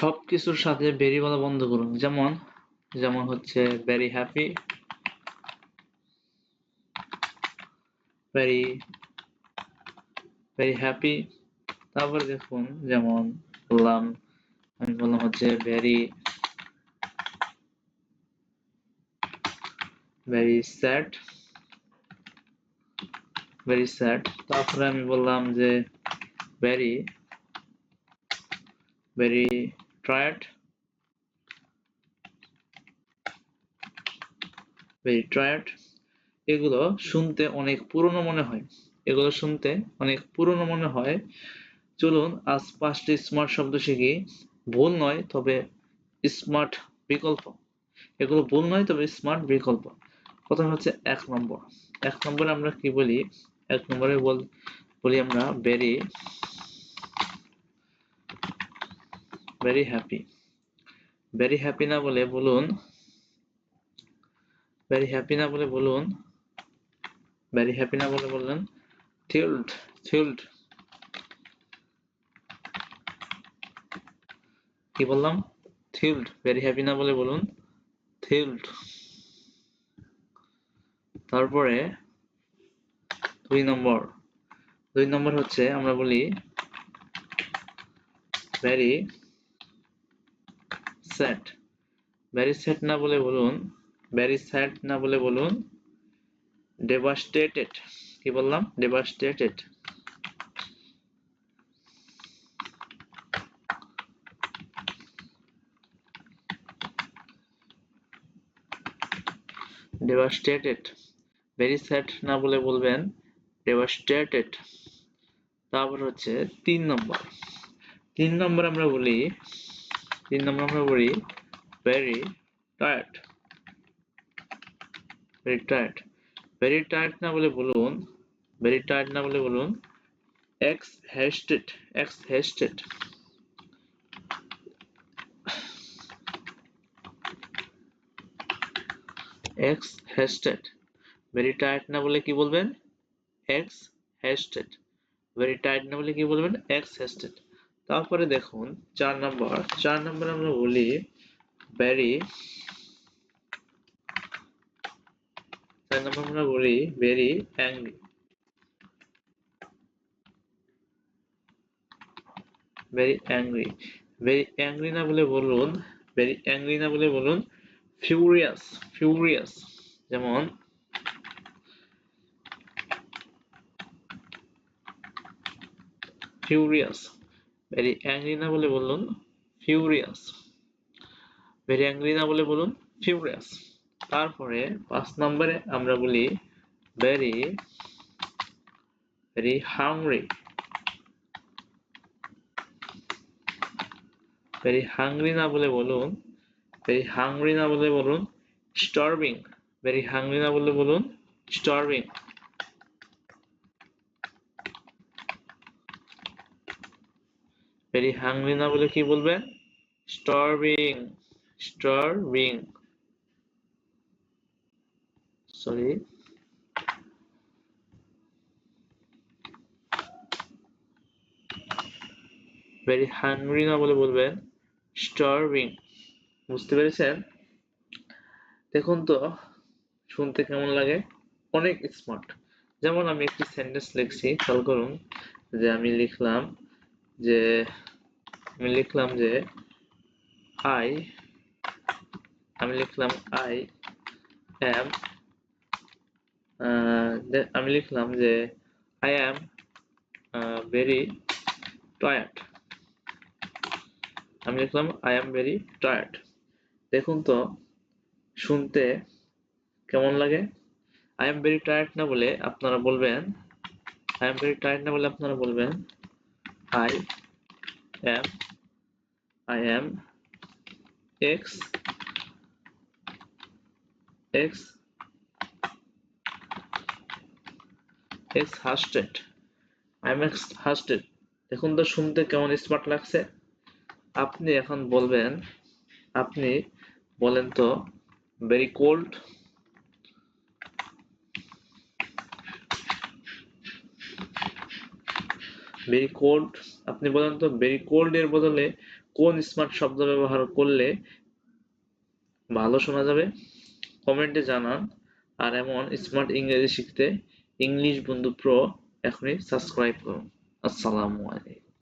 সবকিছুর সাথে ভেরি বলা বন্ধ করুন। যেমন যেমন হচ্ছে very happy, very very happy. তারপরে দেখুন যেমন বললাম, আমি বললাম হচ্ছে very very sad, very sad. তারপরে আমি বললাম যে very very tired, very tired. এগুলো শুনতে অনেক পুরনো মনে হয়, এগুলো শুনতে অনেক পুরনো মনে হয়। চলুন আজ 5টি স্মার্ট শব্দ শিখি। ভুল নয় তবে স্মার্ট বিকল্প। এগুলো ভুল নয় তবে স্মার্ট বিকল্প। প্রথমে হচ্ছে 1 নম্বর। 1 নম্বরে আমরা কি বলি? 1 নম্বরে বলি আমরা very very happy. Very happy না বলে বলুন ভেরি হ্যাপি না বলে বলুন ভেরি হ্যাপি না বলে বললেন থ্রিলড, থ্রিলড। কি বললাম? থ্রিলড। ভেরি হ্যাপি না বলে বলুন থ্রিলড। তারপরে 2 নম্বর। 2 নম্বর হচ্ছে আমরা বলি ভেরি স্যাড। ভেরি স্যাড না বলে বলুন ভেরি স্যাড না বলে বলুন ডেভাস্টেটেড। কি বললাম? ডেভাস্টেটেড। ডেভাস্টেটেড। ভেরি স্যাড না বলে বলবেন ডেভাস্টেটেড। তারপর হচ্ছে 3 নম্বর। 3 নম্বর আমরা বলি 3 নম্বর আমরা বলি very tired. Very tired. Very tired না বলে বলুন ভেরি টায়ার্ড না বলে বলুন এক্সহেস্টেড, এক্সহেস্টেড। এক্সহেস্টেড। ভেরি টায়ার্ড না বলে কি বলবেন? এক্সহেস্টেড। ভেরি টায়ার্ড না বলে কি বলবেন? এক্সহেস্টেড। তারপরে দেখুন 4 নম্বর। 4 নম্বর আমরা বলি ভেরি 4 নম্বর আমরা বলি very angry. Very angry. Very angry না বলে বলুন ভেরি অ্যাংরি না বলে বলুন ফিউরিয়াস, ফিউরিয়াস। যেমন ফিউরিয়াস। ভেরি অ্যাংরি না বলে বলুন ফিউরিয়াস। ভেরি অ্যাংরি না বলে বলুন ফিউরিয়াস। তারপরে 5 নম্বরে আমরা বলি very very hungry. Very hungry না বলে বলুন ভেরি হাংরি না বলে বলুন স্টার্ভিং। ভেরি হাংরি না বলে বলুন স্টার্ভিং। ভেরি হাংরি না বলে কি বলবেন? Starving, starving. Sorry. Very hungry না বলে বলবেন স্টার্ভিং। বুঝতে পেরেছেন? দেখুন তো শুনতে কেমন লাগে? অনেক স্মার্ট। যেমন আমি একটি সেন্টেন্স লিখছি, খেয়াল করুন যে আমি লিখলাম যে আই আমি লিখলাম আই অ্যাম আমি লিখলাম যে আই অ্যাম ভেরি টায়ার্ড। আমি লিখলাম আই অ্যাম ভেরি টায়ার্ড। দেখুন তো শুনতে কেমন লাগে? আই অ্যাম ভেরি টায়ার্ড না বলে আপনারা বলবেন আই অ্যাম ভেরি টায়ার্ড না বলে আপনারা বলবেন I am I am x x exhausted. I am exhausted. দেখুন তো শুনতে কেমন স্মার্ট লাগছে? আপনি এখন বলবেন আপনি বলেন তো very cold, very cold। আপনি বলেন তো very cold এর বদলে কোন স্মার্ট শব্দ ব্যবহার করলে ভালো শোনা যাবে কমেন্টে জানান। আর এমন স্মার্ট ইংরেজি শিখতে ইংলিশ বন্ধু প্রো এখনই সাবস্ক্রাইব করুন। আসসালামু আলাইকুম।